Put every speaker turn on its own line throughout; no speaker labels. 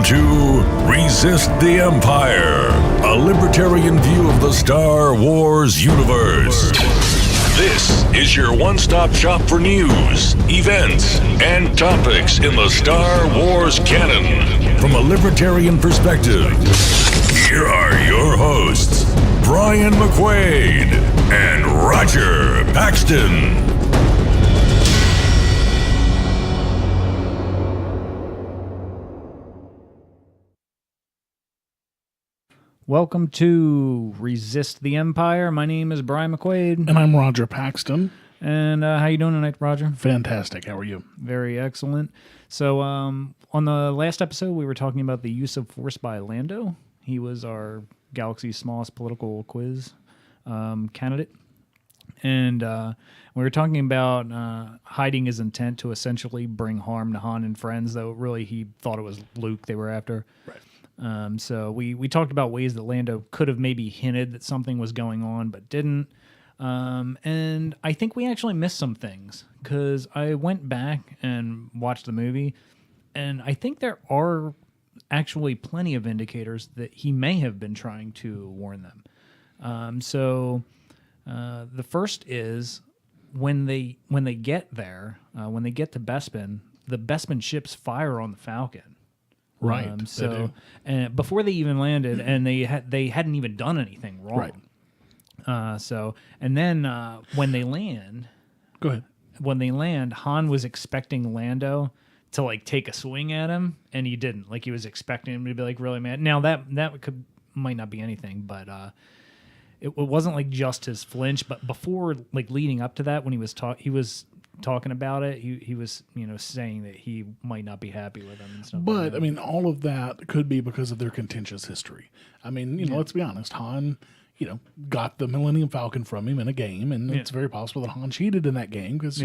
to Resist the Empire, a libertarian view of the Star Wars universe. This is your one-stop shop for news, events, and topics in the Star Wars canon. From a libertarian perspective, here are your hosts, Brian McQuaid and Roger Paxton.
Welcome to Resist the Empire. My name is Brian McQuaid.
And I'm Roger Paxton.
And how you doing tonight, Roger?
Fantastic. How are you?
Very excellent. So on the last episode, we were talking about the use of force by Lando. He was our galaxy's smallest political quiz candidate. And we were talking about hiding his intent to essentially bring harm to Han and friends, though really he thought it was Luke they were after.
Right.
So we talked about ways that Lando could have maybe hinted that something was going on, but didn't. And I think we actually missed some things because I went back and watched the movie, and I think there are actually plenty of indicators that he may have been trying to warn them. So the first is when they get there, when they get to Bespin, the Bespin ships fire on the Falcon.
Right.
And before they even landed, and they hadn't even done anything wrong.
Right.
And then when they land,
Go ahead.
When they land, Han was expecting Lando to like take a swing at him, and he didn't. Like he was expecting him to be like really mad. Now that might not be anything, but it wasn't like just his flinch. But before, like leading up to that, when he was talking about it, he was saying that he might not be happy with him and stuff.
But I mean, all of that could be because of their contentious history. I mean, let's be honest. Han, got the Millennium Falcon from him in a game, and it's very possible that Han cheated in that game because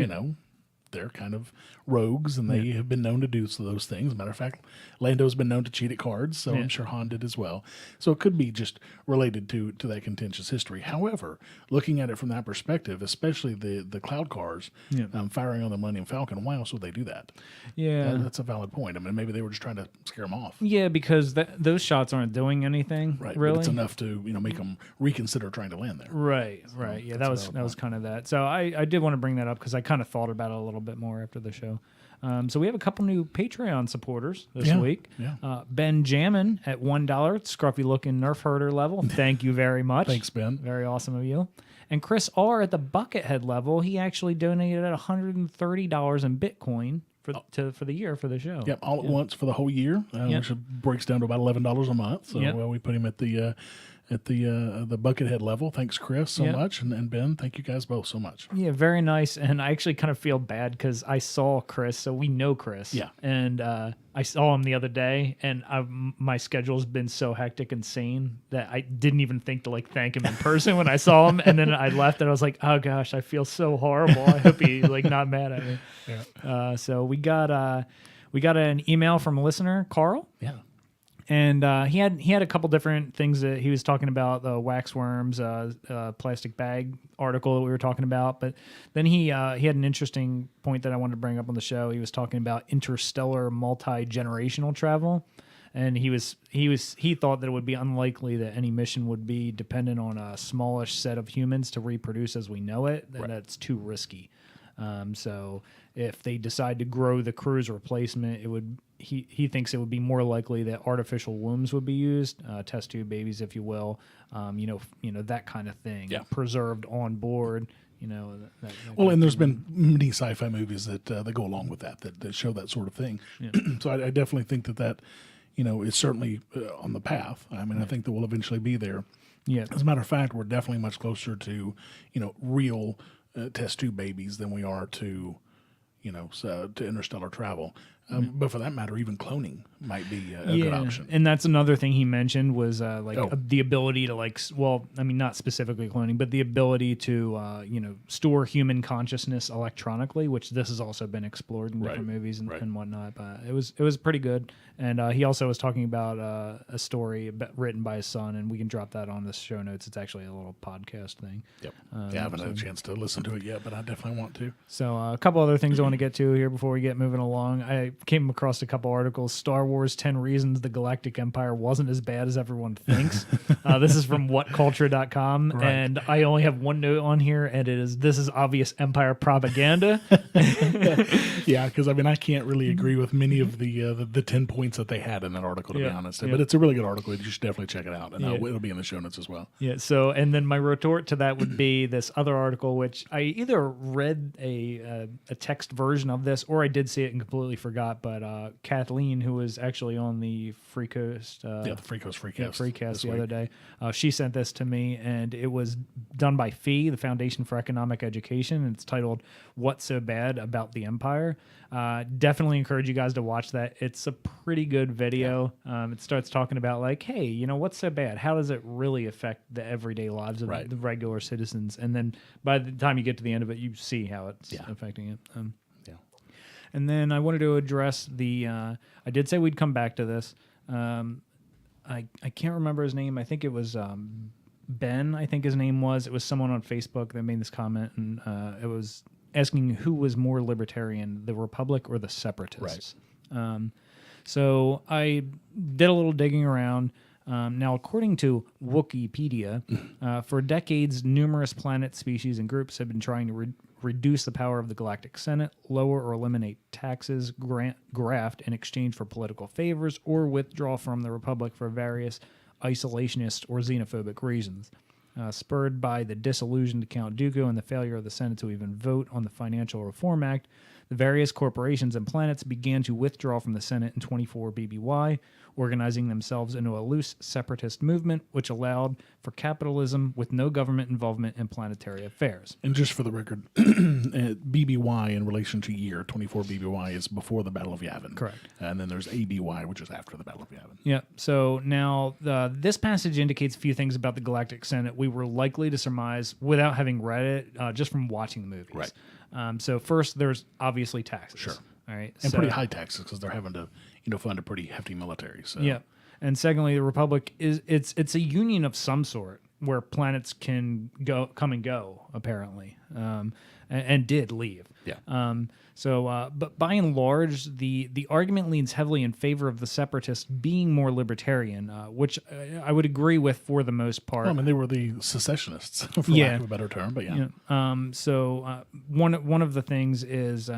they're kind of rogues, and they have been known to do those things. As a matter of fact, Lando's been known to cheat at cards, so I'm sure Han did as well. So it could be just related to that contentious history. However, looking at it from that perspective, especially the cloud cars firing on the Millennium Falcon, why else would they do that?
Yeah.
That's a valid point. I mean, maybe they were just trying to scare them off.
Yeah, because those shots aren't doing anything,
Right,
really.
but it's enough to make them reconsider trying to land there.
Right. Yeah, that was kind of that. So I did want to bring that up because I kind of thought about it a little bit more after the show. So we have a couple new Patreon supporters this week.
Yeah.
Benjamin at $1, scruffy looking Nerf herder level. Thank you very much.
Thanks, Ben.
Very awesome of you. And Chris R at the Buckethead level, he actually donated $130 in Bitcoin for the year for the show.
Yep, all at once for the whole year, which breaks down to about $11 a month. So we put him at the Buckethead level. Thanks, Chris, so much, and Ben, thank you guys both so much.
Yeah, very nice. And I actually kind of feel bad because I saw Chris, so we know Chris.
Yeah.
And I saw him the other day, and my schedule's been so hectic and sane that I didn't even think to thank him in person when I saw him. And then I left, and I was like, oh gosh, I feel so horrible. I hope he's not mad at me. Yeah. So we got an email from a listener, Carl.
Yeah.
And he had a couple different things that he was talking about, the waxworms, plastic bag article that we were talking about. But then he had an interesting point that I wanted to bring up on the show. He was talking about interstellar multi-generational travel, and he thought that it would be unlikely that any mission would be dependent on a smallish set of humans to reproduce as we know it. Then that's too risky. So if they decide to grow the crew's replacement, he thinks it would be more likely that artificial wombs would be used, test tube babies, if you will, that kind of thing, preserved on board.
And there's been many sci-fi movies that go along with that show that sort of thing. Yeah. So I definitely think that is certainly on the path. I mean, I think that we'll eventually be there.
Yeah.
As a matter of fact, we're definitely much closer to real test tube babies than we are to to interstellar travel. But for that matter, even cloning might be a good option.
And that's another thing he mentioned was the ability to not specifically cloning, but the ability to store human consciousness electronically, which this has also been explored in different movies and whatnot. But it was pretty good. And he also was talking about a story written by his son, and we can drop that on the show notes. It's actually a little podcast thing.
Yep. I haven't had a chance to listen to it yet, but I definitely want to.
So a couple other things I want to get to here before we get moving along. came across a couple articles. Star Wars 10 Reasons the Galactic Empire wasn't as bad as everyone thinks. This is from whatculture.com.
Right.
And I only have one note on here, and it is, this is obvious Empire propaganda.
Yeah, because I mean, I can't really agree with many of the 10 points that they had in that article, to be honest. But it's a really good article. You should definitely check it out. And it'll be in the show notes as well.
Yeah. So, and then my retort to that would be this other article, which I either read a text version of this, or I did see it and completely forgot. But Kathleen, who was actually on the Free Coast,
the Free Coast
Freecast the other day, she sent this to me, and it was done by FEE, the Foundation for Economic Education, and it's titled "What's So Bad About the Empire." Definitely encourage you guys to watch that. It's a pretty good video. It starts talking about like, hey, you know, what's so bad? How does it really affect the everyday lives of the regular citizens? And then by the time you get to the end of it, you see how it's affecting it. And then I wanted to address the. I did say we'd come back to this. I can't remember his name. I think it was Ben. I think his name was. It was someone on Facebook that made this comment, and it was asking who was more libertarian, the Republic or the Separatists. Right. So I did a little digging around. Now, according to Wikipedia, for decades, numerous planet species and groups have been trying to reduce the power of the Galactic Senate, lower or eliminate taxes, graft in exchange for political favors, or withdraw from the Republic for various isolationist or xenophobic reasons. Spurred by the disillusioned Count Dooku and the failure of the Senate to even vote on the Financial Reform Act, the various corporations and planets began to withdraw from the Senate in 24 BBY, organizing themselves into a loose separatist movement, which allowed for capitalism with no government involvement in planetary affairs.
And just for the record, BBY in relation to year, 24 BBY is before the Battle of Yavin.
Correct.
And then there's ABY, which is after the Battle of Yavin.
Yeah. So now this passage indicates a few things about the Galactic Senate we were likely to surmise without having read it, just from watching the movies.
Right.
So first, there's obviously taxes.
Sure.
All right.
And pretty high taxes because they're having to, fund a pretty hefty military. So.
Yeah. And secondly, the Republic it's a union of some sort where planets can come and go, apparently, and did leave.
Yeah.
But by and large, the argument leans heavily in favor of the Separatists being more libertarian, which I would agree with for the most part.
Well, I mean, they were the secessionists, for lack of a better term, but yeah.
One of the things is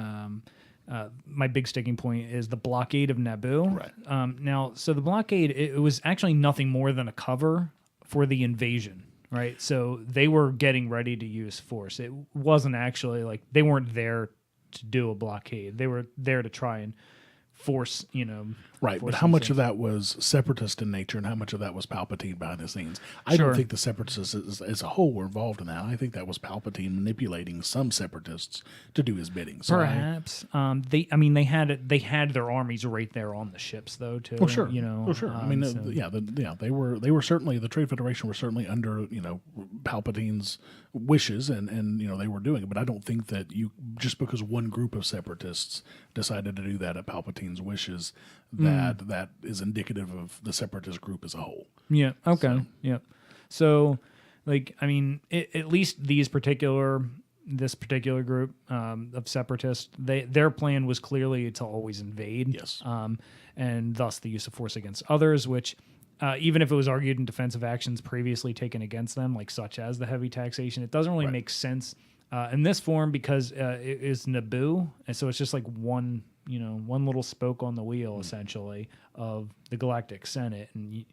my big sticking point is the blockade of Naboo.
Right.
Now, so the blockade, it was actually nothing more than a cover for the invasion. Right. So they were getting ready to use force. It wasn't actually like they weren't there to do a blockade. They were there to try and force,
Right, but how much of that was separatist in nature and how much of that was Palpatine behind the scenes? I don't think the separatists as a whole were involved in that. I think that was Palpatine manipulating some separatists to do his bidding. So
perhaps. They had their armies right there on the ships though too.
Well, sure. Sure. I mean, they were certainly, the Trade Federation were certainly under, Palpatine's wishes and they were doing it. But I don't think that just because one group of separatists decided to do that at Palpatine's wishes, that is indicative of the separatist group as a whole.
Yeah. Okay. Yeah. So, at least this particular group of separatists, their plan was clearly to always invade.
Yes.
And thus the use of force against others, which even if it was argued in defensive actions previously taken against them, like such as the heavy taxation, it doesn't really make sense in this form because it is Naboo, and so it's just like one little spoke on the wheel essentially of the Galactic Senate, and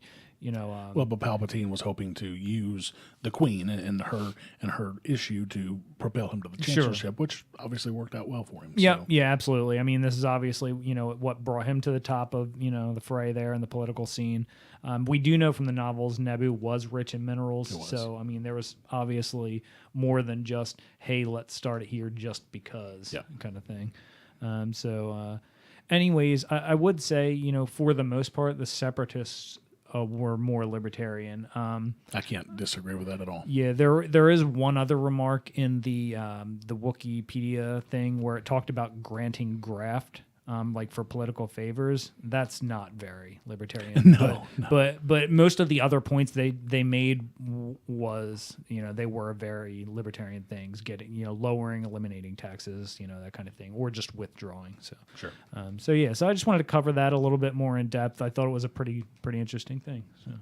but Palpatine was hoping to use the Queen and her issue to propel him to the chancellorship, which obviously worked out well for him.
Yeah, yeah, absolutely. I mean, this is obviously what brought him to the top of the fray there in the political scene. We do know from the novels Naboo was rich in minerals, so I mean there was obviously more than just hey, let's start it here just because kind of thing. Anyways, I would say for the most part the separatists were more libertarian.
I can't disagree with that at all.
Yeah, there is one other remark in the Wikipedia thing where it talked about granting graft. like for political favors, that's not very libertarian.
No.
But most of the other points they made was, they were very libertarian things, getting, lowering, eliminating taxes, that kind of thing, or just withdrawing. So
Sure.
So I just wanted to cover that a little bit more in depth. I thought it was a pretty interesting thing. So.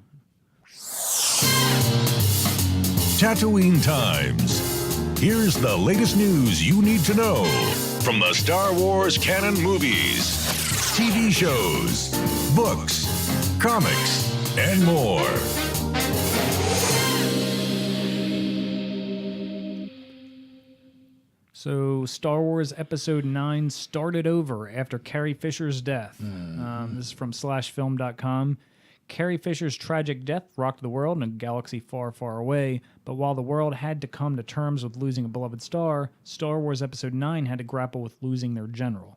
Tatooine Times. Here's the latest news you need to know from the Star Wars canon movies, TV shows, books, comics, and more.
So Star Wars Episode 9 started over after Carrie Fisher's death. This is from /film.com. Carrie Fisher's tragic death rocked the world in a galaxy far, far away, but while the world had to come to terms with losing a beloved star, Star Wars Episode 9 had to grapple with losing their general.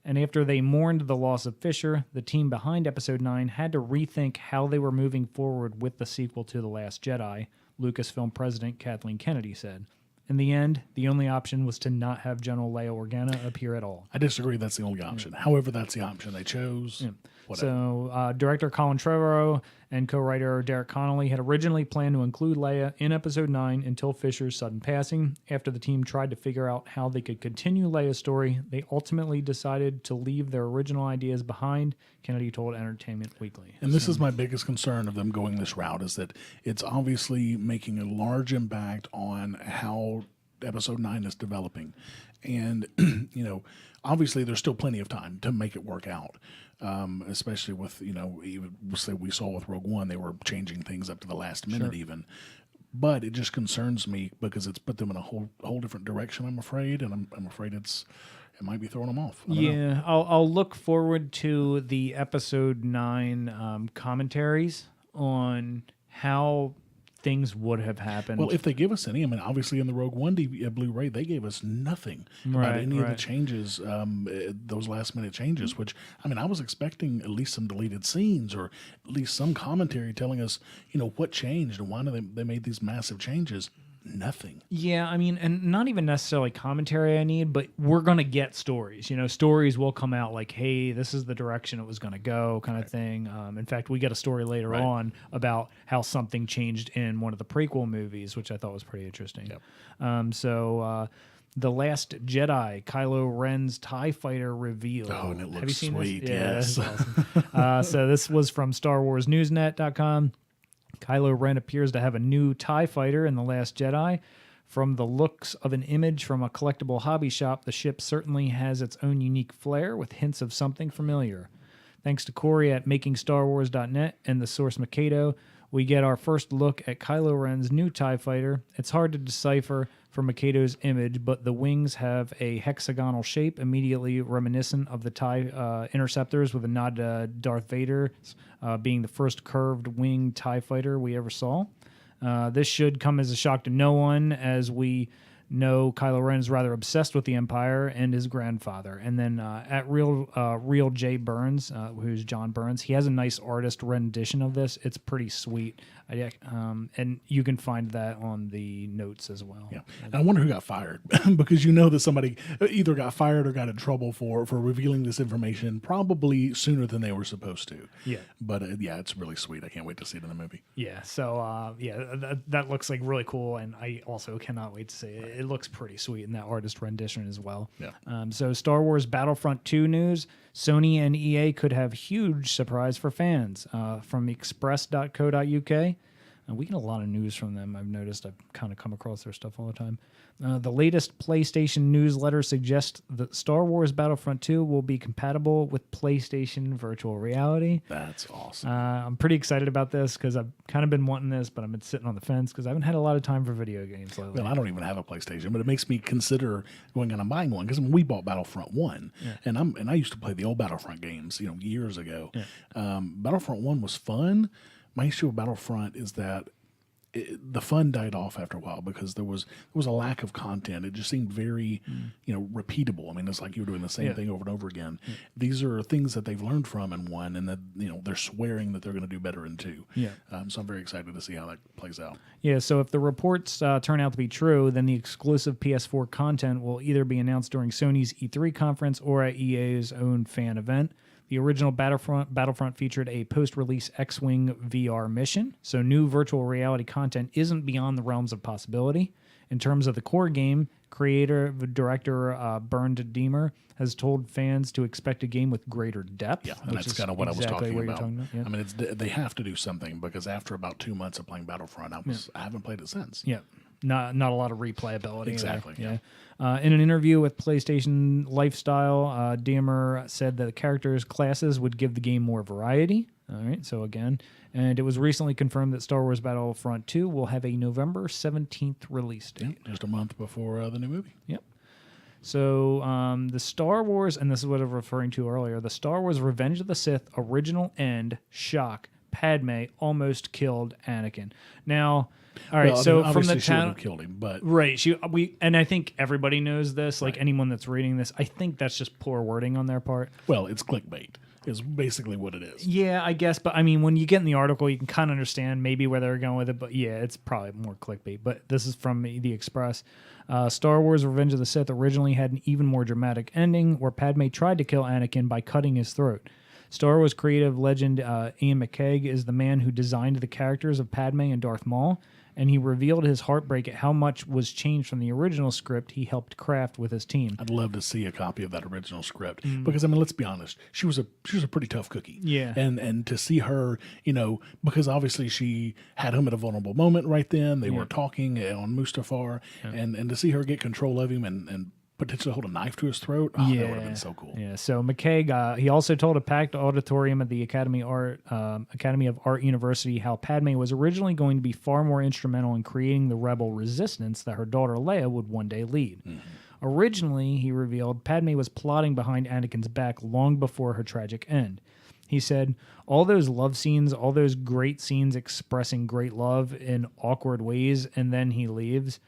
And after they mourned the loss of Fisher, the team behind Episode 9 had to rethink how they were moving forward with the sequel to The Last Jedi, Lucasfilm president Kathleen Kennedy said. In the end, the only option was to not have General Leia Organa appear at all.
I disagree. That's the only option. However, that's the option they chose.
Yeah.
Whatever.
So, director Colin Trevorrow and co-writer Derek Connolly had originally planned to include Leia in Episode 9 until Fisher's sudden passing. After the team tried to figure out how they could continue Leia's story, they ultimately decided to leave their original ideas behind, Kennedy told Entertainment Weekly.
And this is my biggest concern of them going this route, is that it's obviously making a large impact on how Episode 9 is developing. And, obviously there's still plenty of time to make it work out. Especially with, even we saw with Rogue One, they were changing things up to the last minute even. But it just concerns me because it's put them in a whole different direction, I'm afraid. And I'm afraid it might be throwing them off. I don't know.
I'll look forward to the Episode 9 commentaries on how things would have happened.
Well, if they give us any, obviously in the Rogue One Blu-ray, they gave us nothing about any of the changes, those last-minute changes, which, I was expecting at least some deleted scenes or at least some commentary telling us, what changed and why they made these massive changes. Nothing.
Yeah, and not even necessarily commentary I need, but we're going to get stories. Stories will come out like, hey, this is the direction it was going to go kind of thing. In fact, we get a story later on about how something changed in one of the prequel movies, which I thought was pretty interesting. Yep. The Last Jedi, Kylo Ren's TIE Fighter reveal.
Oh, and it looks
Have you seen
sweet,
this?
yes.
Yeah, that's awesome. So this was from StarWarsNewsNet.com. Kylo Ren appears to have a new TIE fighter in The Last Jedi. From the looks of an image from a collectible hobby shop, the ship certainly has its own unique flair with hints of something familiar. Thanks to Corey at MakingStarWars.net and the source Mikado, we get our first look at Kylo Ren's new TIE fighter. It's hard to decipher from Mikado's image, but the wings have a hexagonal shape, immediately reminiscent of the TIE interceptors, with a nod to Darth Vader being the first curved wing TIE fighter we ever saw. This should come as a shock to no one, as we know Kylo Ren is rather obsessed with the Empire and his grandfather. And then at Real J Burns, who's John Burns, he has a nice artist rendition of this. It's pretty sweet. And you can find that on the notes as well.
Yeah, and I wonder who got fired because that somebody either got fired or got in trouble for revealing this information probably sooner than they were supposed to.
Yeah,
but it's really sweet. I can't wait to see it in the movie.
Yeah, so that looks like really cool, and I also cannot wait to see it. It looks pretty sweet in that artist rendition as well.
Yeah.
So Star Wars Battlefront 2 news. Sony and EA could have huge surprise for fans. From express.co.uk. We get a lot of news from them. I've noticed. I've kind of come across their stuff all the time. The latest PlayStation newsletter suggests that Star Wars Battlefront 2 will be compatible with PlayStation Virtual Reality.
That's awesome.
I'm pretty excited about this because I've kind of been wanting this, but I've been sitting on the fence because I haven't had a lot of time for video games lately.
Well, I don't even have a PlayStation, but it makes me consider going out and buying one because we bought Battlefront 1, and I used to play the old Battlefront games, years ago. Yeah. Battlefront 1 was fun. My issue with Battlefront is that the fun died off after a while because there was a lack of content. It just seemed very, repeatable. I mean, it's like you're doing the same thing over and over again. These are things that they've learned from in 1, and that they're swearing that they're going to do better in 2.
Yeah.
So I'm very excited to see how that plays out.
Yeah. So if the reports turn out to be true, then the exclusive PS4 content will either be announced during Sony's E3 conference or at EA's own fan event. The original Battlefront featured a post-release X-Wing VR mission, so new virtual reality content isn't beyond the realms of possibility. In terms of the core game, director Bernd Deemer has told fans to expect a game with greater depth.
Yeah, and that's kind of what I was talking about.
Yeah.
I mean, they have to do something because after about 2 months of playing Battlefront, I haven't played it since.
Yeah. Not a lot of replayability.
Exactly.
Yeah. In an interview with PlayStation Lifestyle, Deemer said that the characters' classes would give the game more variety. All right. So again, and it was recently confirmed that Star Wars Battlefront 2 will have a November 17th release date.
Yeah, just a month before the new movie.
Yep. So the Star Wars, and this is what I was referring to earlier, the Star Wars Revenge of the Sith original end, shock, Padme almost killed Anakin. Now, all right, so from the town,
killed him, but
right, and I think everybody knows this. Like anyone that's reading this, I think that's just poor wording on their part.
Well, it's clickbait, is basically what it is.
Yeah, I guess, but I mean, when you get in the article, you can kind of understand maybe where they're going with it. But yeah, it's probably more clickbait. But this is from the Express. Star Wars: Revenge of the Sith originally had an even more dramatic ending, where Padme tried to kill Anakin by cutting his throat. Star Wars creative legend Ian McCaig is the man who designed the characters of Padme and Darth Maul, and he revealed his heartbreak at how much was changed from the original script he helped craft with his team.
I'd love to see a copy of that original script because, I mean, let's be honest, she was a pretty tough cookie.
Yeah.
And to see her, because obviously she had him at a vulnerable moment right then. They were talking on Mustafar, and to see her get control of him and potentially hold a knife to his throat, that would have been so cool.
Yeah. So McCaig, he also told a packed auditorium at the Academy of Art University how Padme was originally going to be far more instrumental in creating the rebel resistance that her daughter Leia would one day lead. Mm-hmm. Originally, he revealed, Padme was plotting behind Anakin's back long before her tragic end. He said, all those love scenes, all those great scenes expressing great love in awkward ways, and then he leaves.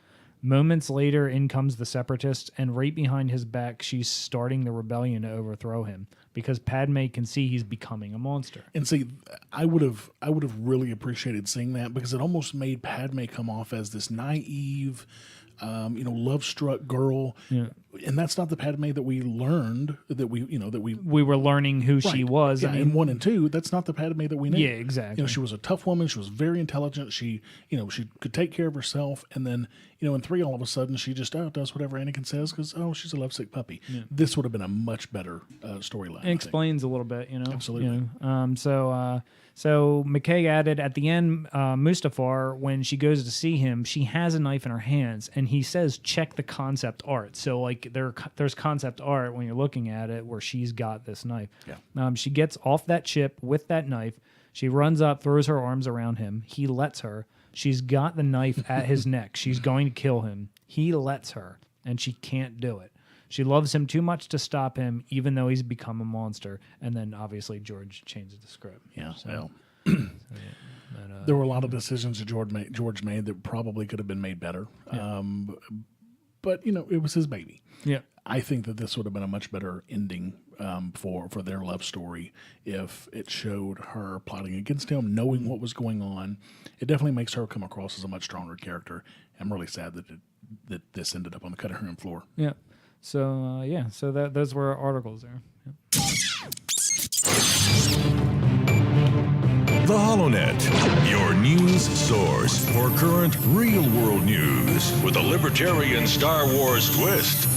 Moments later, in comes the Separatists, and right behind his back, she's starting the rebellion to overthrow him because Padme can see he's becoming a monster.
And see, I would have really appreciated seeing that because it almost made Padme come off as this naive, love-struck girl. Yeah. And that's not the Padme that we learned, we
were learning who she was.
Yeah, in 1 and 2, that's not the Padme that we knew.
Yeah, exactly.
She was a tough woman. She was very intelligent. She could take care of herself. And then, in 3, all of a sudden, she just does whatever Anakin says because, she's a lovesick puppy. Yeah. This would have been a much better storyline.
It explains a little bit,
Absolutely.
So McKay added at the end, Mustafar, when she goes to see him, she has a knife in her hands, and he says, check the concept art. So, like, there's concept art when you're looking at it where she's got this knife. Yeah. She gets off that ship with that knife. She runs up, throws her arms around him. He lets her. She's got the knife at his neck. She's going to kill him. He lets her, and she can't do it. She loves him too much to stop him, even though he's become a monster. And then, obviously, George changes the script.
Yeah, there were a lot of decisions that George made that probably could have been made better. Yeah. But, it was his baby.
Yeah.
I think that this would have been a much better ending for their love story if it showed her plotting against him, knowing what was going on. It definitely makes her come across as a much stronger character. I'm really sad that this ended up on the cutting room floor.
Yeah. So, those were our articles there. Yeah.
The HoloNet, your news source for current real-world news with a libertarian Star Wars twist.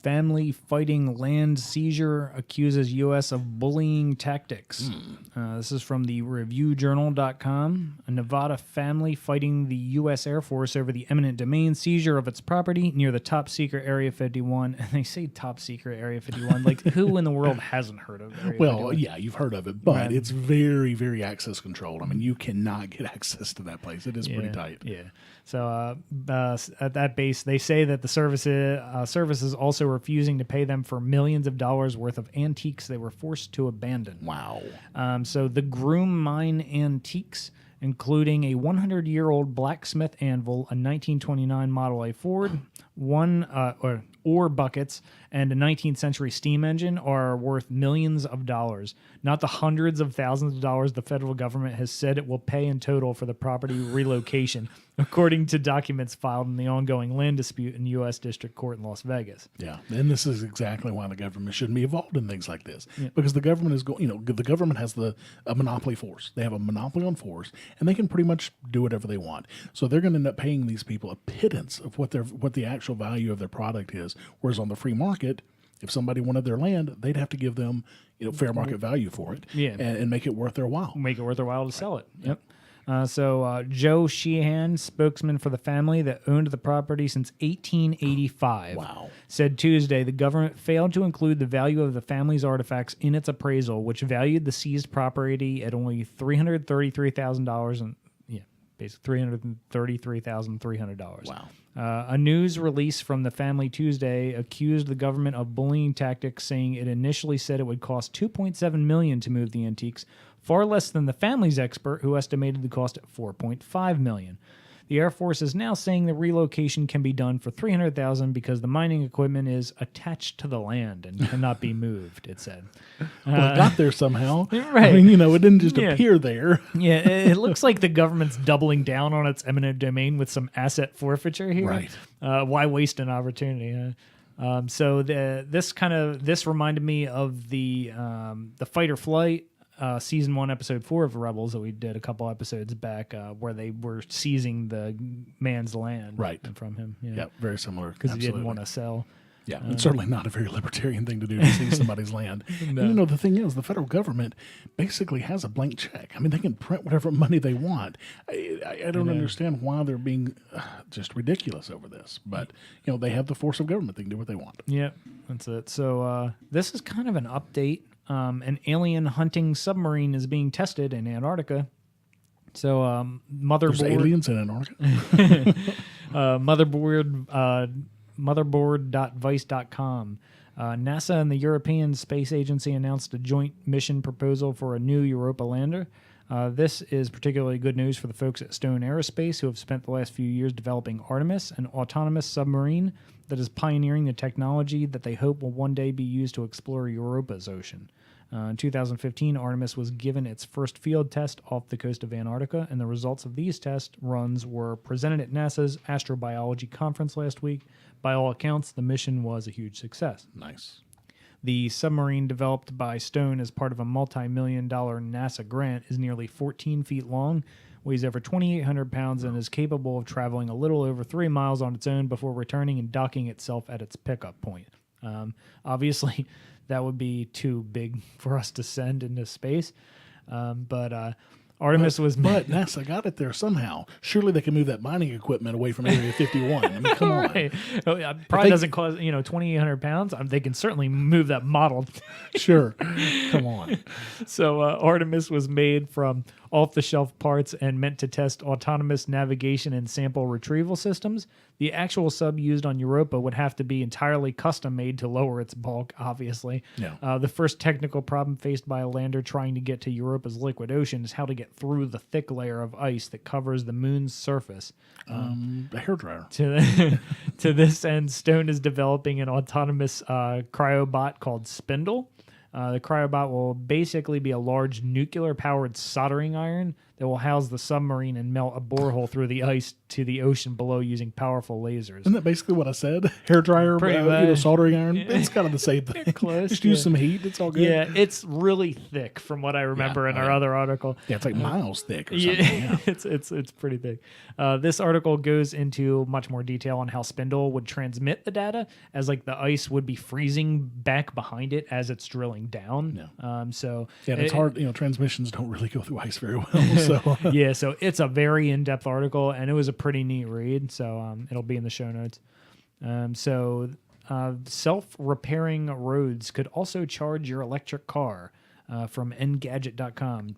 Family fighting land seizure accuses U.S. of bullying tactics. This is from the reviewjournal.com. A Nevada family fighting the U.S. Air Force over the eminent domain seizure of its property near the top secret Area 51. And they say top secret Area 51. Like, who in the world hasn't heard of Area 51?
Yeah, you've heard of it, but it's very, very access controlled. I mean, you cannot get access to that place. It is pretty tight.
Yeah. So at that base, they say that the services also refusing to pay them for millions of dollars worth of antiques they were forced to abandon.
Wow.
So the Groom Mine Antiques, including a 100-year-old blacksmith anvil, a 1929 Model A Ford, ore buckets, and a 19th century steam engine, are worth millions of dollars, not the hundreds of thousands of dollars the federal government has said it will pay in total for the property relocation, according to documents filed in the ongoing land dispute in U.S. District Court in Las Vegas.
Yeah, and this is exactly why the government shouldn't be involved in things like this, because the government is going. The government has a monopoly force. They have a monopoly on force, and they can pretty much do whatever they want. So they're going to end up paying these people a pittance of what the actual value of their product is. Whereas on the free market, if somebody wanted their land, they'd have to give them fair market value for it, and make it worth their while.
Make it worth their while to sell it. Yep. So Joe Sheehan, spokesman for the family that owned the property since 1885, said Tuesday the government failed to include the value of the family's artifacts in its appraisal, which valued the seized property at only $333,000 and basically $333,300.
Wow.
A news release from the family Tuesday accused the government of bullying tactics, saying it initially said it would cost $2.7 million to move the antiques, far less than the family's expert, who estimated the cost at $4.5 million. The Air Force is now saying the relocation can be done for $300,000 because the mining equipment is attached to the land and cannot be moved, it said.
Well, it got there somehow.
Right.
I mean, it didn't just appear there.
Yeah, it looks like the government's doubling down on its eminent domain with some asset forfeiture here.
Right.
Why waste an opportunity? So this reminded me of the Fight or Flight season 1, episode 4 of Rebels that we did a couple episodes back, where they were seizing the man's land from him.
Yeah, very similar.
Because he didn't want to sell.
Yeah, it's certainly not a very libertarian thing to do, to seize somebody's land. No. And, the thing is, the federal government basically has a blank check. I mean, they can print whatever money they want. I don't understand why they're being just ridiculous over this. But, they have the force of government. They can do what they want.
Yep, that's it. So this is kind of an update. An alien hunting submarine is being tested in Antarctica. So motherboard.
There's aliens in Antarctica?
Motherboard.vice.com. NASA and the European Space Agency announced a joint mission proposal for a new Europa lander. This is particularly good news for the folks at Stone Aerospace, who have spent the last few years developing Artemis, an autonomous submarine that is pioneering the technology that they hope will one day be used to explore Europa's ocean. In 2015, Artemis was given its first field test off the coast of Antarctica, and the results of these test runs were presented at NASA's astrobiology conference last week. By all accounts, the mission was a huge success.
Nice.
The submarine, developed by Stone as part of a multi-million-dollar NASA grant, is nearly 14 feet long, weighs over 2,800 pounds, and is capable of traveling a little over 3 miles on its own before returning and docking itself at its pickup point. Obviously, that would be too big for us to send into space, but Artemis was...
But NASA got it there somehow. Surely they can move that mining equipment away from Area 51. I mean, come on.
Right. Probably doesn't cost 2,800 pounds. They can certainly move that model.
Sure. Come on.
So Artemis was made from off-the-shelf parts and meant to test autonomous navigation and sample retrieval systems. The actual sub used on Europa would have to be entirely custom-made to lower its bulk, obviously.
Yeah.
The first technical problem faced by a lander trying to get to Europa's liquid ocean is how to get through the thick layer of ice that covers the moon's surface.
A hairdryer.
To this end, Stone is developing an autonomous cryobot called Spindle. The cryobot will basically be a large nuclear-powered soldering iron that will house the submarine and melt a borehole through the ice to the ocean below using powerful lasers.
Isn't that basically what I said? Hairdryer, soldering iron. It's kind of the same thing.
Close.
Just use some heat. It's all good.
Yeah, it's really thick from what I remember in our other article.
Yeah, it's like miles thick or something. Yeah.
It's pretty thick. This article goes into much more detail on how Spindle would transmit the data, as like the ice would be freezing back behind it as it's drilling down.
Yeah.
So
it's hard. Transmissions don't really go through ice very well. So
yeah, so it's a very in-depth article, and it was a pretty neat read. So it'll be in the show notes. Self-repairing roads could also charge your electric car, from Engadget.com.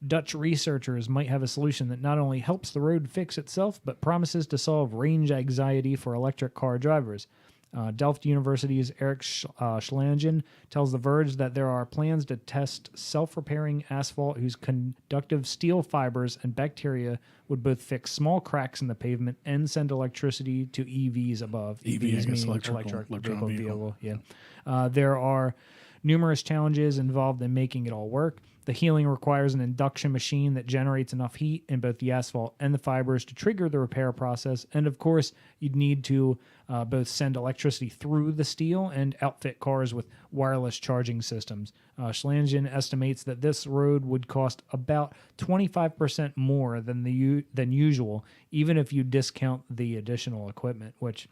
Dutch researchers might have a solution that not only helps the road fix itself, but promises to solve range anxiety for electric car drivers. Delft University's Eric Schlangen tells The Verge that there are plans to test self-repairing asphalt whose conductive steel fibers and bacteria would both fix small cracks in the pavement and send electricity to EVs above. EVs meaning electric vehicle. Yeah. There are numerous challenges involved in making it all work. The healing requires an induction machine that generates enough heat in both the asphalt and the fibers to trigger the repair process. And of course, you'd need to both send electricity through the steel and outfit cars with wireless charging systems. Schlangen estimates that this road would cost about 25% more than usual, even if you discount the additional equipment, which,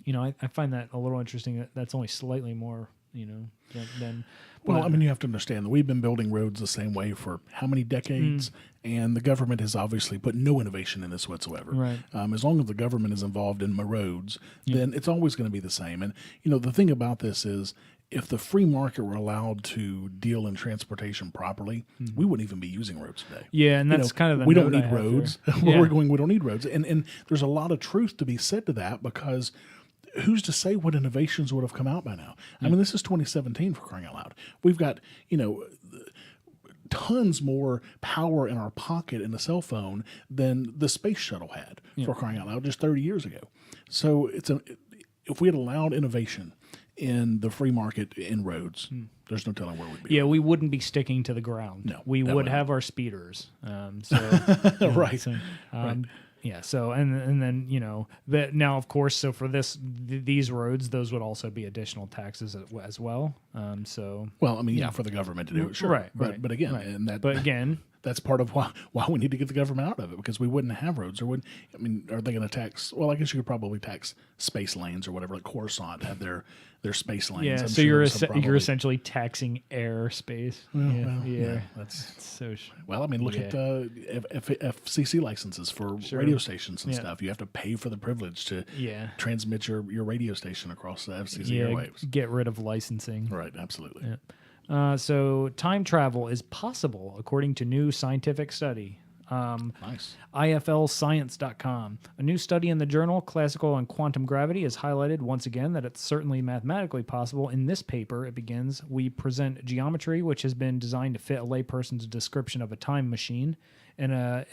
I find that a little interesting. That's only slightly more, than
well, I mean, you have to understand that we've been building roads the same way for how many decades, and the government has obviously put no innovation in this whatsoever.
Right.
As long as the government is involved in roads, then it's always going to be the same. And, the thing about this is, if the free market were allowed to deal in transportation properly, we wouldn't even be using roads today.
Yeah, and that's kind of the
we don't
note
need roads.
Yeah.
We're going, we don't need roads. And there's a lot of truth to be said to that, because who's to say what innovations would have come out by now? I mean, this is 2017, for crying out loud. We've got, tons more power in our pocket in a cell phone than the space shuttle had, for crying out loud, just 30 years ago. So if we had allowed innovation in the free market in roads, there's no telling where we'd be.
Yeah, we wouldn't be sticking to the ground.
No,
we would have our speeders. Right.
Right.
Yeah. So and then that now, of course, so for these roads, those would also be additional taxes as well.
Well, I mean, for the government to do it, sure.
Right.
But again,
right.
and that.
But again.
That's part of why we need to get the government out of it, because we wouldn't have roads. Are they going to tax? Well, I guess you could probably tax space lanes or whatever. Like Coruscant had their space lanes.
Yeah,
I'm
so
sure
you're essentially taxing airspace. Yeah.
That's
so.
Well, I mean, look at FCC licenses for radio stations and stuff. You have to pay for the privilege to transmit your radio station across the FCC airwaves.
Get rid of licensing.
Right, absolutely.
Yeah. So time travel is possible according to new scientific study.
Nice.
IFLscience.com. A new study in the journal Classical and Quantum Gravity has highlighted once again that it's certainly mathematically possible. In this paper, it begins, we present geometry, which has been designed to fit a layperson's description of a time machine. And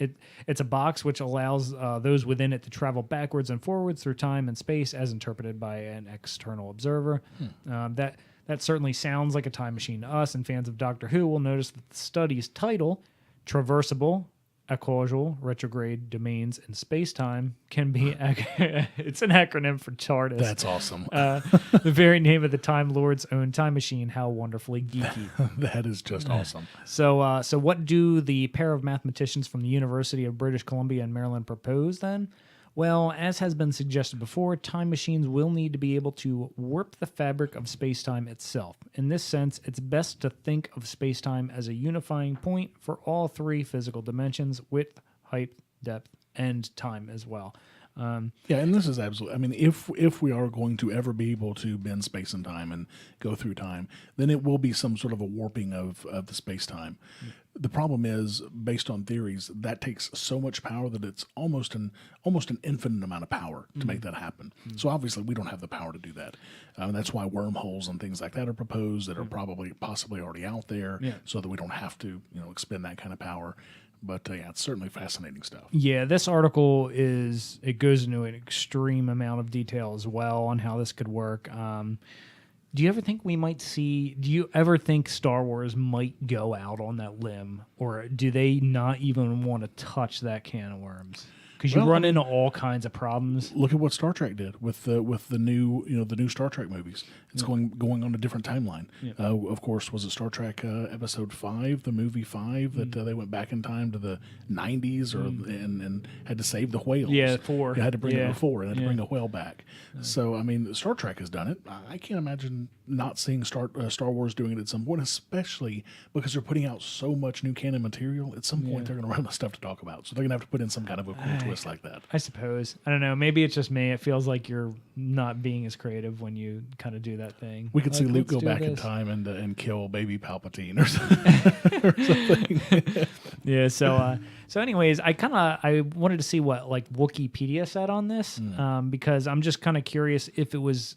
it's a box which allows those within it to travel backwards and forwards through time and space as interpreted by an external observer. That certainly sounds like a time machine to us, and fans of Doctor Who will notice that the study's title, Traversable, Acausal, Retrograde Domains in Space-Time, can be... it's an acronym for TARDIS.
That's awesome.
The very name of the Time Lord's own time machine. How wonderfully geeky.
That is just awesome.
So what do the pair of mathematicians from the University of British Columbia and Maryland propose, then? Well, as has been suggested before, time machines will need to be able to warp the fabric of space-time itself. In this sense, it's best to think of space-time as a unifying point for all three physical dimensions: width, height, depth, and time as well.
And this is absolutely, I mean, if we are going to ever be able to bend space and time and go through time, then it will be some sort of a warping of the space-time. The problem is, based on theories, that takes so much power that it's almost an infinite amount of power to make that happen. So obviously we don't have the power to do that. That's why wormholes and things like that are proposed that are possibly already out there, so that we don't have to expend that kind of power. But it's certainly fascinating stuff.
Yeah, this article goes into an extreme amount of detail as well on how this could work. Do you ever think do you ever think Star Wars might go out on that limb, or do they not even want to touch that can of worms? Because you run into all kinds of problems.
Look at what Star Trek did with the new Star Trek movies. It's going on a different timeline. Of course, was it Star Trek Episode 5, the movie 5, that they went back in time to the 90s and had to save the whales.
Yeah, 4.
They had to bring 4 and had to bring a whale back. So I mean, Star Trek has done it. I can't imagine not seeing Star Wars doing it at some point, especially because they're putting out so much new canon material. At some point, they're going to run out of stuff to talk about. So they're going to have to put in some kind of a cool twist like that.
I suppose. I don't know. Maybe it's just me. It feels like you're not being as creative when you kind of do that thing.
We could see Luke go back in time and kill baby Palpatine or something.
Yeah. So anyways, I wanted to see what like Wikipedia said on this, because I'm just kind of curious if it was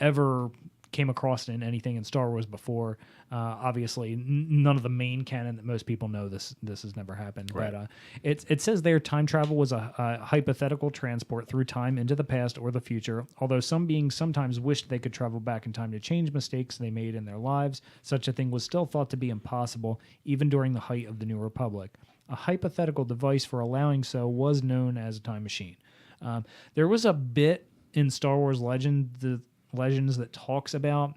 ever came across in anything in Star Wars before. Obviously, none of the main canon that most people know this has never happened.
Right.
But it says there time travel was a hypothetical transport through time into the past or the future. Although some beings sometimes wished they could travel back in time to change mistakes they made in their lives, such a thing was still thought to be impossible, even during the height of the New Republic. A hypothetical device for allowing so was known as a time machine. There was a bit in Star Wars Legends that talks about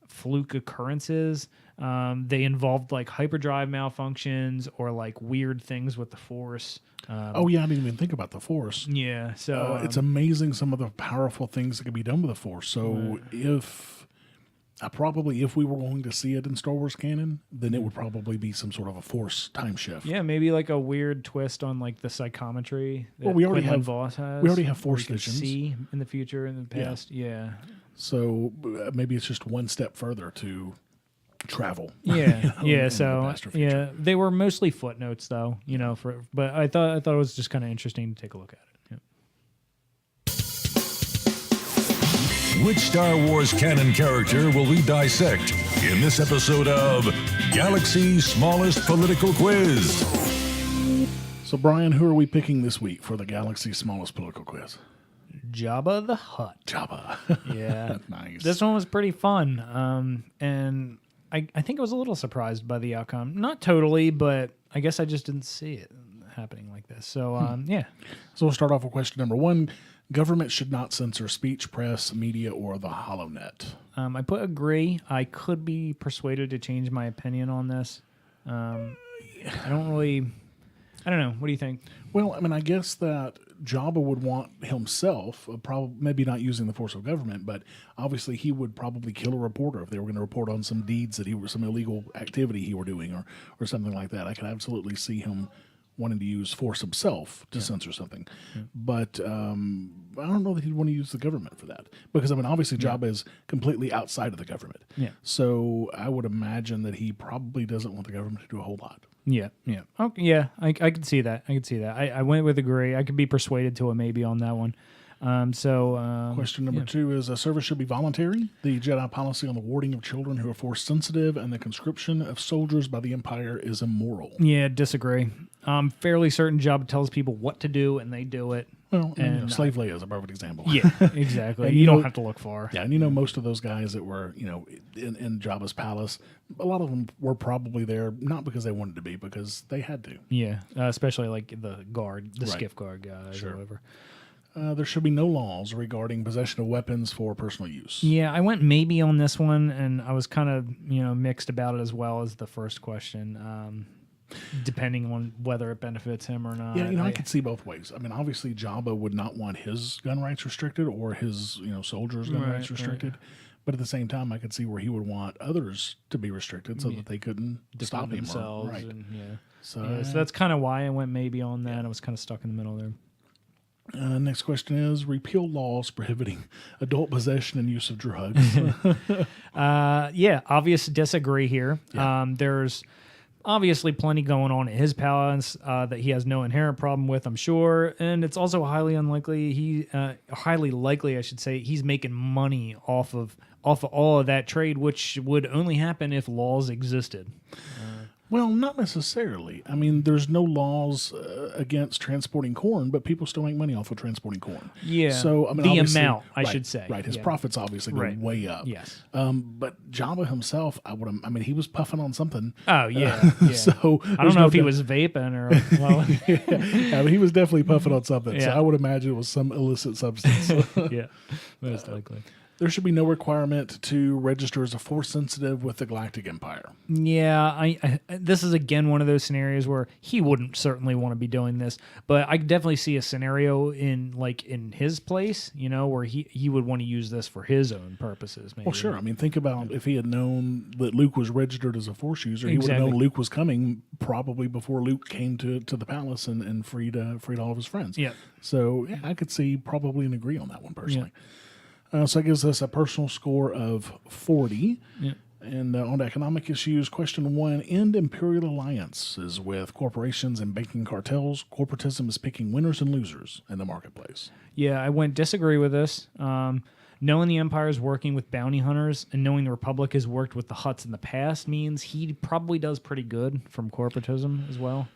fluke occurrences. They involved like hyperdrive malfunctions or like weird things with the Force.
I didn't even think about the Force.
Yeah, so
It's amazing some of the powerful things that can be done with the Force. So if we were going to see it in Star Wars canon, then it would probably be some sort of a Force time shift.
yeah, maybe like a weird twist on like the psychometry. That
we already
Quinlan
have-
Vos has.
we already have
where
Force
you can
visions.
see in the future and the past. Yeah.
So maybe it's just one step further to travel.
Yeah,
in the
So
past or future.
yeah, they were mostly footnotes though. But I thought it was just kind of interesting to take a look at it. Yeah.
Which Star Wars canon character will we dissect in this episode of Galaxy's Smallest Political Quiz?
So Brian, who are we picking this week for the Galaxy's Smallest Political Quiz?
Jabba the Hutt.
Jabba.
Yeah.
Nice.
This one was pretty fun. And I think I was a little surprised by the outcome. Not totally, but I guess I just didn't see it happening like this. So, yeah.
So we'll start off with question number 1. Government should not censor speech, press, media, or the HoloNet.
I put agree. I could be persuaded to change my opinion on this. I don't know. What do you think?
Well, I mean, I guess that Jabba would want himself, maybe not using the force of government, but obviously he would probably kill a reporter if they were going to report on some deeds that some illegal activity he were doing or something like that. I could absolutely see him wanting to use force himself to censor something. Yeah. But I don't know that he'd want to use the government for that. Because, I mean, obviously Jabba is completely outside of the government.
Yeah.
So I would imagine that he probably doesn't want the government to do a whole lot.
Yeah. Okay, yeah, I could see that. I went with agree. I could be persuaded to a maybe on that one.
Question number 2 is service should be voluntary. The Jedi policy on the warding of children who are force sensitive and the conscription of soldiers by the Empire is immoral.
Yeah, disagree. I'm fairly certain Jabba tells people what to do and they do it.
Well, and Slave Leia is a perfect example.
Yeah, exactly.
And
you don't have to look far.
Yeah, and most of those guys that were, in Jabba's palace, a lot of them were probably there not because they wanted to be, because they had to.
Yeah, especially like the guard, the
Right.
skiff guard guys or whatever.
There should be no laws regarding possession of weapons for personal use.
Yeah, I went maybe on this one, and I was kind of, mixed about it as well as the first question. Depending on whether it benefits him or not.
Yeah, I could see both ways. I mean, obviously, Jabba would not want his gun rights restricted or his, soldiers' gun rights restricted. Right. But at the same time, I could see where he would want others to be restricted so that they couldn't stop him.
Themselves.
Right.
So that's kind of why I went maybe on that. I was kind of stuck in the middle there.
Next question is repeal laws prohibiting adult possession and use of drugs.
Obvious disagree here.
Yeah.
There's obviously plenty going on in his palace that he has no inherent problem with, I'm sure, and it's also highly likely, I should say, he's making money off of all of that trade, which would only happen if laws existed.
Well, not necessarily. I mean, there's no laws against transporting corn, but people still make money off of transporting corn.
Yeah.
So, I mean,
the amount, I should say.
Right. His profits obviously go way up.
Yes.
But Jabba himself, he was puffing on something.
Oh, yeah.
So
I don't know if he was vaping or... Well,
I mean, he was definitely puffing on something.
Yeah.
So I would imagine it was some illicit substance.
Yeah, most likely.
There should be no requirement to register as a force sensitive with the Galactic Empire.
Yeah, I this is again one of those scenarios where he wouldn't certainly want to be doing this, but I could definitely see a scenario in his place, where he would want to use this for his own purposes. Maybe.
Well, sure. I mean, think about if he had known that Luke was registered as a force user, he would have
Exactly.
known Luke was coming probably before Luke came to the palace and freed all of his friends.
Yeah.
So yeah, I could see probably an agree on that one personally. Yeah. So that gives us a personal score of 40.
Yeah.
And on economic issues, question 1, end imperial alliances with corporations and banking cartels. Corporatism is picking winners and losers in the marketplace.
Yeah, I went disagree with this. knowing the Empire is working with bounty hunters and knowing the Republic has worked with the Hutts in the past means he probably does pretty good from corporatism as well.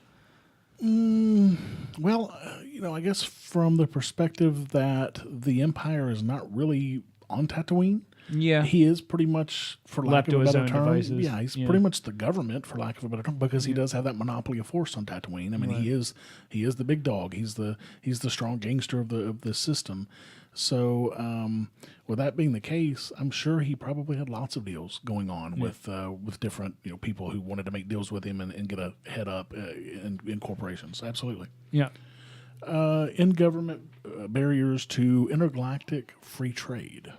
Well, I guess from the perspective that the Empire is not really on Tatooine.
Yeah.
He is pretty much, for lack
Left
of a
to his
better
own
term,
devices.
yeah, he's pretty much the government, for lack of a better term, because he does have that monopoly of force on Tatooine. I mean, he is the big dog. He's the strong gangster of the system. So, with that being the case, I'm sure he probably had lots of deals going on with different people who wanted to make deals with him and get a head up in corporations. Absolutely.
Yeah.
In government barriers to intergalactic free trade.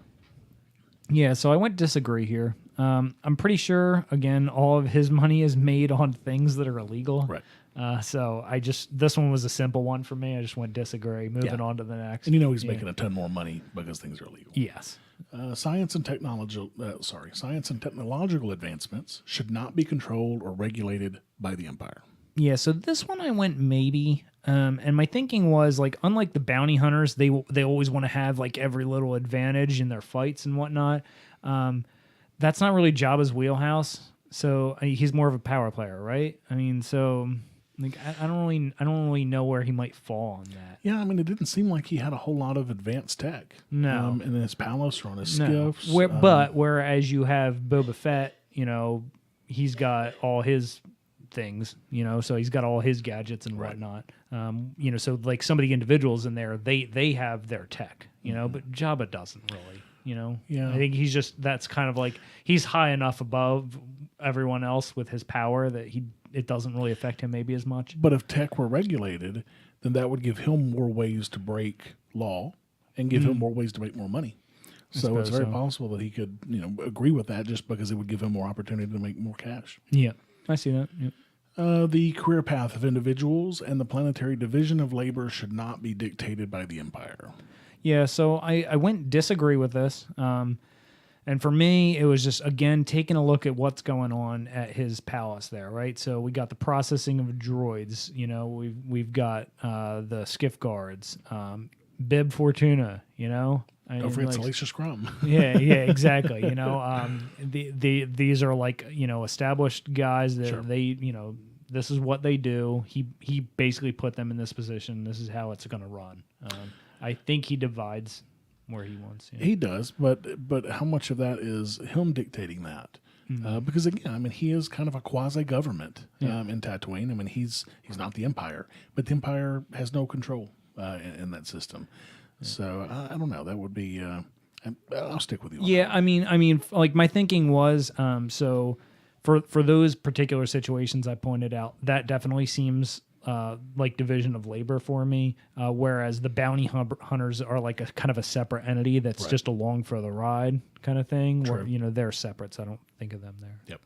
Yeah, so I went disagree here. I'm pretty sure, again, all of his money is made on things that are illegal.
Right.
So this one was a simple one for me. I just went disagree. Moving on to the next.
And he's making a ton more money because things are illegal.
Yes.
Science and technological advancements should not be controlled or regulated by the Empire.
Yeah, so this one I went maybe. And my thinking was, like, unlike the bounty hunters, they always want to have like every little advantage in their fights and whatnot. That's not really Jabba's wheelhouse. So he's more of a power player, right? I mean, so like I don't really know where he might fall on that.
Yeah, I mean, it didn't seem like he had a whole lot of advanced tech.
No,
in his palace or on his skiffs.
But whereas you have Boba Fett, he's got all his things, so he's got all his gadgets and whatnot. So like some of the individuals in there, they have their tech, but Jabba doesn't really,
Yeah.
I think that's kind of like he's high enough above everyone else with his power that it doesn't really affect him maybe as much.
But if tech were regulated, then that would give him more ways to break law and give him more ways to make more money. So it's very possible that he could, agree with that just because it would give him more opportunity to make more cash.
Yeah, I see that. Yeah.
The career path of individuals and the planetary division of labor should not be dictated by the Empire.
Yeah, so I went disagree with this. And for me, it was just, again, taking a look at what's going on at his palace there, right? So we got the processing of droids. We've got the skiff guards, Bib Fortuna,
Don't forget Salacious Scrum.
yeah, exactly. These are like, established guys that they, this is what they do. He basically put them in this position. This is how it's going to run. I think he divides where he wants.
He does, but how much of that is him dictating that? Because again, I mean, he is kind of a quasi-government in Tatooine. I mean, he's not the Empire, but the Empire has no control in that system. So I don't know. That would be. I'll stick with you.
Yeah, I mean, like my thinking was, so for those particular situations I pointed out, that definitely seems like division of labor for me. Whereas the bounty hunters are like a kind of a separate entity that's just along for the ride kind of thing.
True.
Where they're separate, so I don't think of them there.
Yep.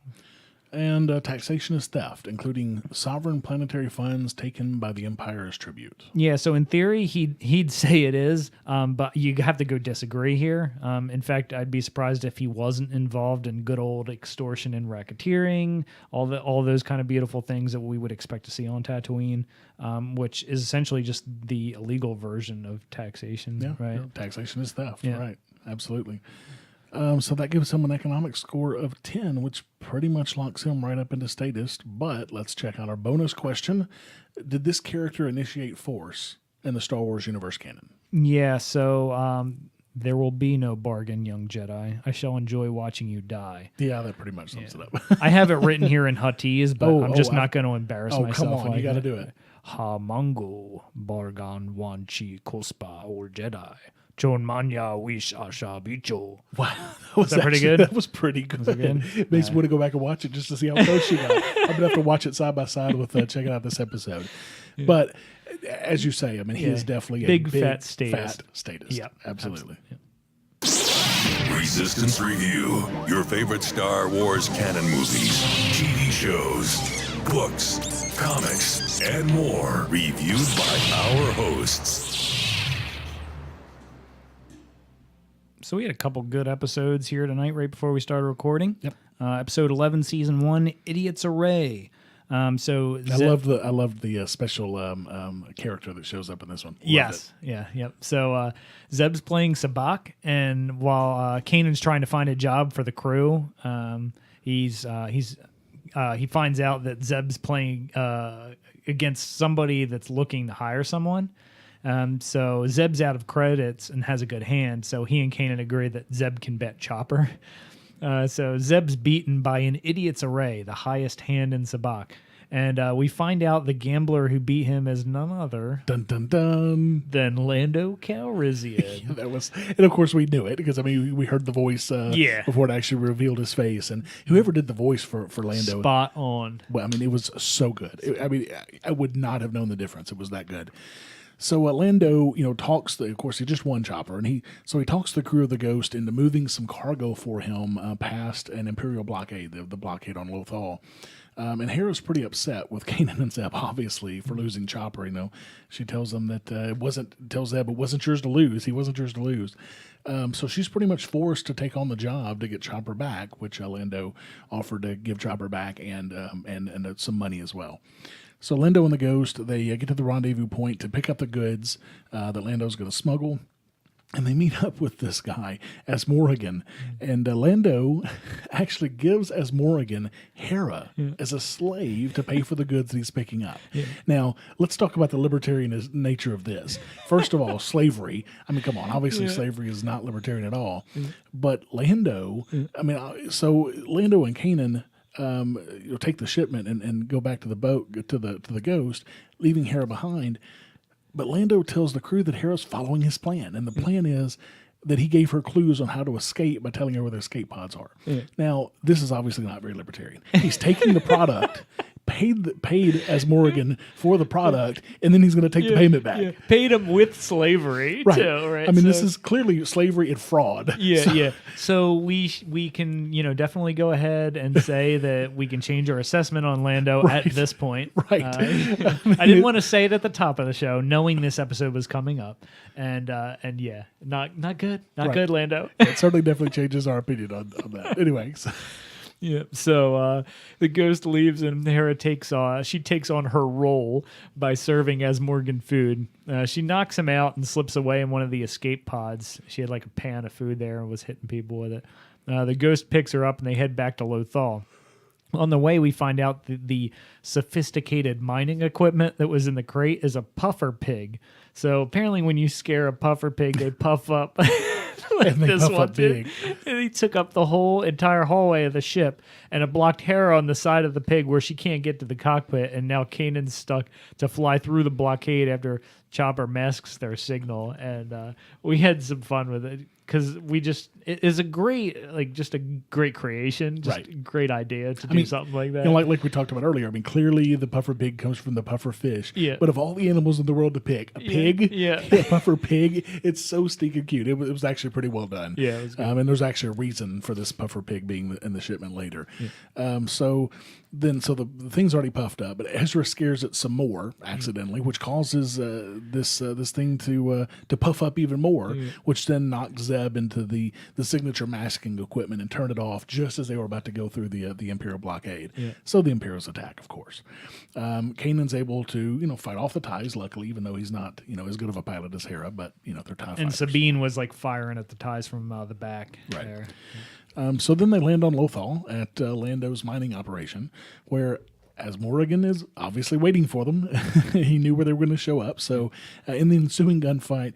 And taxation is theft, including sovereign planetary funds taken by the Empire as tribute.
Yeah, so in theory, he'd say it is, but you have to go disagree here. In fact, I'd be surprised if he wasn't involved in good old extortion and racketeering, all those kind of beautiful things that we would expect to see on Tatooine, which is essentially just the illegal version of taxation.
Yeah,
right.
yeah, taxation is theft.
Yeah.
Right, absolutely. So that gives him an economic score of 10, which pretty much locks him right up into statist. But let's check out our bonus question. Did this character initiate Force in the Star Wars universe canon?
Yeah, so there will be no bargain, young Jedi. I shall enjoy watching you die.
Yeah, that pretty much sums it up.
I have it written here in Hutteese, but I'm just not going to embarrass myself.
Come on,
like
you got to do it.
Ha mango bargan wanchi kospa or Jedi. Chon manya wish asha bicho.
Wow,
was that pretty good?
That was pretty good. It makes me want to go back and watch it just to see how close she got. I'm gonna have to watch it side by side with checking out this episode. Yeah. But as you say, I mean, he is definitely a big fat statist.
Yeah,
absolutely.
Resistance Review, your favorite Star Wars canon movies, TV shows, books, comics, and more, reviewed by our hosts.
So we had a couple good episodes here tonight right before we started recording.
Yep.
Episode 11, Season 1, Idiot's Array. So
I love the special character that shows up in this one. Loved
yes, yep. So Zeb's playing Sabak, and while Kanan's trying to find a job for the crew, he finds out that Zeb's playing against somebody that's looking to hire someone. So Zeb's out of credits and has a good hand, so he and Kanan agree that Zeb can bet Chopper. So Zeb's beaten by an idiot's array, the highest hand in Sabak. And we find out the gambler who beat him is none other
dun,
than Lando Calrissian.
that was, and of course we knew it because we heard the voice before it actually revealed his face, and whoever did the voice for Lando,
spot on.
Well, it was so good. I would not have known the difference. It was that good. So Lando, talks. Of course, he just won Chopper, and he talks the crew of the Ghost into moving some cargo for him past an Imperial blockade, the blockade on Lothal. And Hera's pretty upset with Kanan and Zeb, obviously, for losing Chopper. She tells them that tells Zeb it wasn't yours to lose. He wasn't yours to lose. So she's pretty much forced to take on the job to get Chopper back, which Lando offered to give Chopper back and some money as well. So Lando and the Ghost, they get to the rendezvous point to pick up the goods that Lando's going to smuggle. And they meet up with this guy, Asmorrigan. And Lando actually gives Asmorrigan Hera as a slave to pay for the goods that he's picking up. Yeah. Now, let's talk about the libertarian nature of this. First of all, slavery. Come on. Obviously, slavery is not libertarian at all. But Lando, so Lando and Kanan take the shipment and go back to the boat, to the Ghost, leaving Hera behind. But Lando tells the crew that Hera's following his plan, and the plan is that he gave her clues on how to escape by telling her where the escape pods are. Yeah. Now, this is obviously not very libertarian. He's taking the product, paid Asmorrigan for the product, and then he's going to take the payment back.
Yeah. Paid him with slavery,
right.
too, right?
This is clearly slavery and fraud.
Yeah. So we can, definitely go ahead and say that we can change our assessment on Lando at this point.
Right.
I didn't want to say it at the top of the show, knowing this episode was coming up. And not good. Not good, Lando.
It certainly definitely changes our opinion on that. Anyways.
Yeah. So the Ghost leaves, and Hera takes on her role by serving Asmorrigan food. She knocks him out and slips away in one of the escape pods. She had like a pan of food there and was hitting people with it. The Ghost picks her up, and they head back to Lothal. On the way, we find out that the sophisticated mining equipment that was in the crate is a puffer pig. So apparently when you scare a puffer pig, they puff up.
And they puff up big.
And he took up the whole entire hallway of the ship, and it blocked Hera on the side of the pig where she can't get to the cockpit, and now Kanan's stuck to fly through the blockade after Chopper masks their signal. And we had some fun with it because it is a great creation, just a great idea to do something like that.
Like we talked about earlier, clearly the puffer pig comes from the puffer fish.
Yeah.
But of all the animals in the world to pick, a pig, a puffer pig, it's so stinking cute. It was actually pretty well done.
Yeah, it was good.
And there's actually a reason for this puffer pig being in the shipment later. Yeah. So the thing's already puffed up, but Ezra scares it some more accidentally, which causes this thing to puff up even more, which then knocks Zeb into the signature masking equipment and turn it off just as they were about to go through the Imperial blockade. Yeah. So the Imperials attack, of course. Kanan's able to fight off the ties, luckily, even though he's not as good of a pilot as Hera, but they're TIE fighters.
And Sabine was like firing at the ties from the back.
Right.
There.
So then they land on Lothal at Lando's mining operation, where Asmorrigan is obviously waiting for them. He knew where they were going to show up. So in the ensuing gunfight,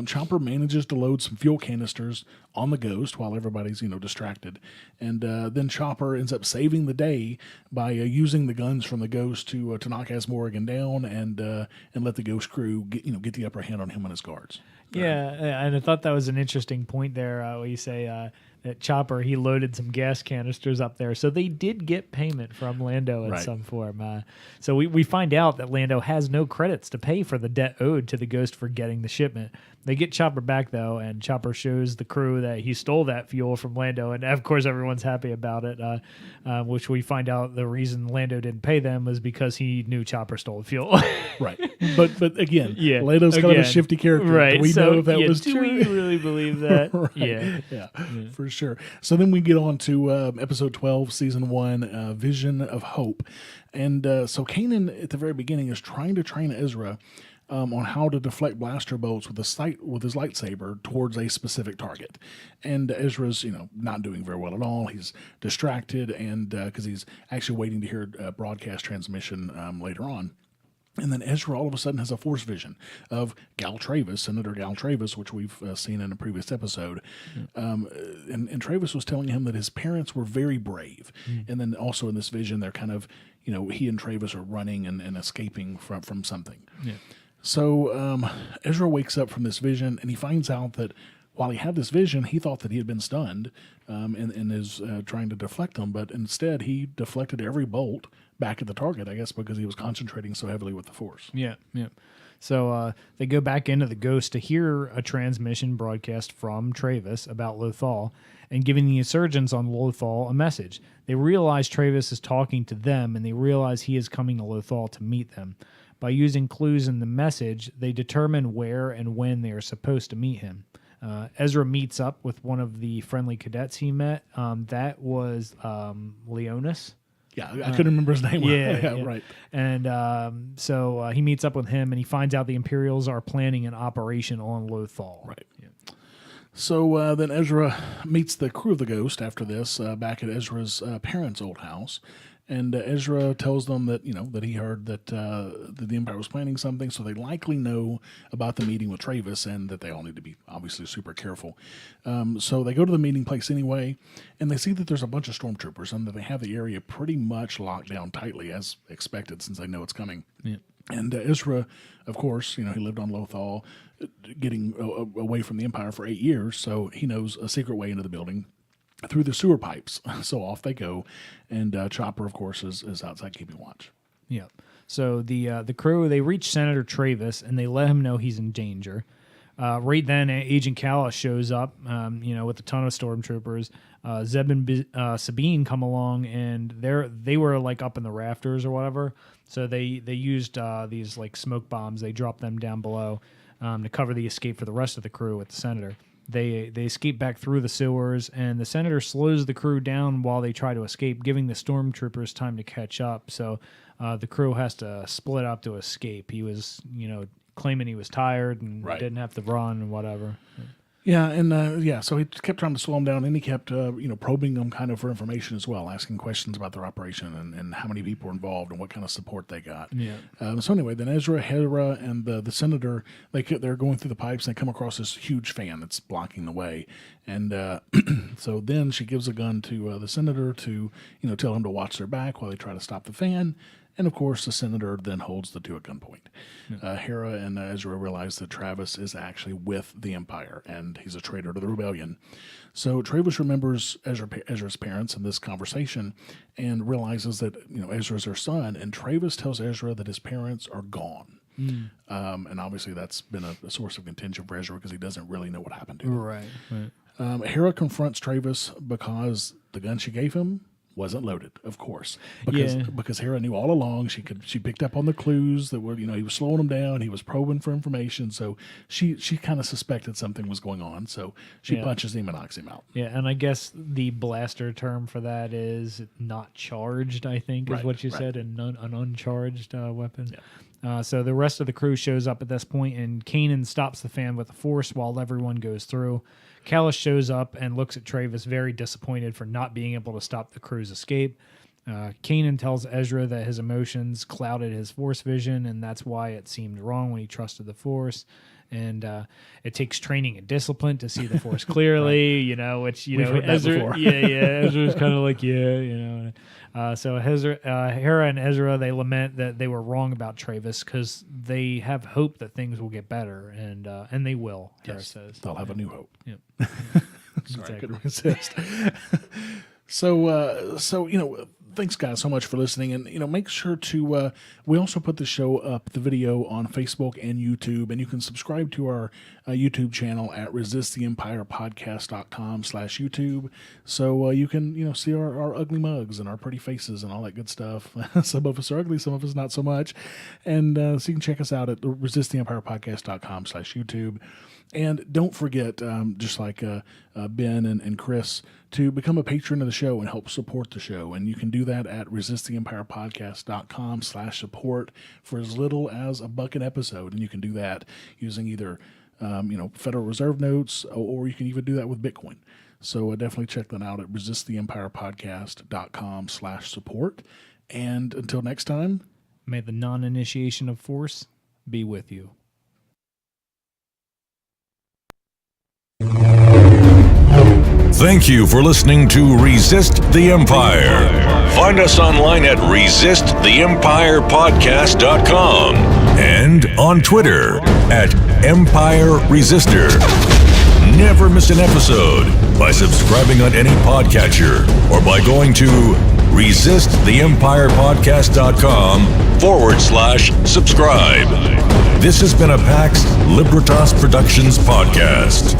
Chopper manages to load some fuel canisters on the Ghost while everybody's distracted. And then Chopper ends up saving the day by using the guns from the Ghost to knock Asmorrigan down and let the Ghost crew get the upper hand on him and his guards.
Yeah, and I thought that was an interesting point there where you say that Chopper, he loaded some gas canisters up there. So they did get payment from Lando in some form. So we find out that Lando has no credits to pay for the debt owed to the Ghost for getting the shipment. They get Chopper back, though, and Chopper shows the crew that he stole that fuel from Lando. And, of course, everyone's happy about it, which we find out the reason Lando didn't pay them was because he knew Chopper stole the fuel.
Right. But again, Lando's kind of a shifty character.
Right.
Do we know if that was
do
true?
Do we really believe that?
Right. Yeah, for sure. So then we get on to episode 12, season 1, Vision of Hope. And so Kanan, at the very beginning, is trying to train Ezra on how to deflect blaster bolts with his lightsaber towards a specific target. And Ezra's, not doing very well at all. He's distracted, and because he's actually waiting to hear a broadcast transmission later on. And then Ezra all of a sudden has a force vision of Senator Gal Travis, which we've seen in a previous episode. And Travis was telling him that his parents were very brave. And then also in this vision, they're kind of, he and Travis are running and escaping from something.
Yeah.
So Ezra wakes up from this vision, and he finds out that while he had this vision, he thought that he had been stunned and is trying to deflect them, but instead he deflected every bolt back at the target, I guess, because he was concentrating so heavily with the Force.
Yeah. So they go back into the Ghost to hear a transmission broadcast from Travis about Lothal and giving the insurgents on Lothal a message. They realize Travis is talking to them, and they realize he is coming to Lothal to meet them. By using clues in the message, they determine where and when they are supposed to meet him. Ezra meets up with one of the friendly cadets he met. That was Leonis.
Yeah, I couldn't remember his name.
Yeah,
right.
And so he meets up with him, and he finds out the Imperials are planning an operation on Lothal.
Right.
Yeah.
So then Ezra meets the crew of the Ghost after this back at Ezra's parents' old house. And Ezra tells them that, that he heard that the Empire was planning something, so they likely know about the meeting with Travis and that they all need to be obviously super careful. So they go to the meeting place anyway, and they see that there's a bunch of stormtroopers and that they have the area pretty much locked down tightly as expected since they know it's coming.
Yeah.
And Ezra, of course, he lived on Lothal, getting away from the Empire for 8 years, so he knows a secret way into the building through the sewer pipes. So off they go, and Chopper, of course, is outside keeping watch.
Yeah. So the crew, they reach Senator Travis, and they let him know he's in danger. Right then, Agent Kallus shows up, with a ton of stormtroopers. Zeb and Sabine come along, and they were like up in the rafters or whatever. So they used these like smoke bombs. They dropped them down below to cover the escape for the rest of the crew with the Senator. They escape back through the sewers, and the Senator slows the crew down while they try to escape, giving the stormtroopers time to catch up. So the crew has to split up to escape. He was, claiming he was tired and didn't have to run and whatever.
Yeah, and so he kept trying to slow them down, and he kept, probing them kind of for information as well, asking questions about their operation and how many people were involved and what kind of support they got.
Yeah.
So anyway, then Ezra, Hera, and the Senator, they're going through the pipes, and they come across this huge fan that's blocking the way. And so then she gives a gun to the Senator to, tell him to watch their back while they try to stop the fan. And, of course, the Senator then holds the two at gunpoint. Hera and Ezra realize that Travis is actually with the Empire, and he's a traitor to the rebellion. So Travis remembers Ezra's parents in this conversation and realizes that, Ezra's their son, and Travis tells Ezra that his parents are gone. And obviously that's been a source of contention for Ezra because he doesn't really know what happened to him.
Right.
Hera confronts Travis because the gun she gave him wasn't loaded, of course, because Hera knew all along. She picked up on the clues that were, he was slowing him down. He was probing for information, so she kind of suspected something was going on. So she punches him and knocks him out.
Yeah, and I guess the blaster term for that is not charged. I think is what you said, and an uncharged weapon. Yeah. So the rest of the crew shows up at this point, and Kanan stops the fan with the Force while everyone goes through. Kallus shows up and looks at Travis, very disappointed for not being able to stop the crew's escape. Kanan tells Ezra that his emotions clouded his Force vision, and that's why it seemed wrong when he trusted the Force. And it takes training and discipline to see the Force clearly, which,
We've heard that before.
Ezra's kind of like, so Hera and Ezra, they lament that they were wrong about Travis because they have hope that things will get better, and they will, Hera says.
They'll have a new hope.
Yep.
Sorry, I couldn't resist. So thanks, guys, so much for listening. And, make sure to, we also put the show up, the video, on Facebook and YouTube. And you can subscribe to our YouTube channel at resisttheempirepodcast.com/YouTube. So you can, see our ugly mugs and our pretty faces and all that good stuff. Some of us are ugly, some of us not so much. And so you can check us out at resisttheempirepodcast.com/YouTube. And don't forget, just like Ben and Chris, to become a patron of the show and help support the show. And you can do that at resisttheempirepodcast.com/support for as little as $1 an episode. And you can do that using either, Federal Reserve notes, or you can even do that with Bitcoin. So definitely check that out at resisttheempirepodcast.com/support. And until next time,
may the non-initiation of force be with you.
Thank you for listening to Resist the Empire. Find us online at resisttheempirepodcast.com and on Twitter at Empire Resistor. Never miss an episode by subscribing on any podcatcher or by going to resisttheempirepodcast.com/subscribe. This has been a PAX Libertas Productions podcast.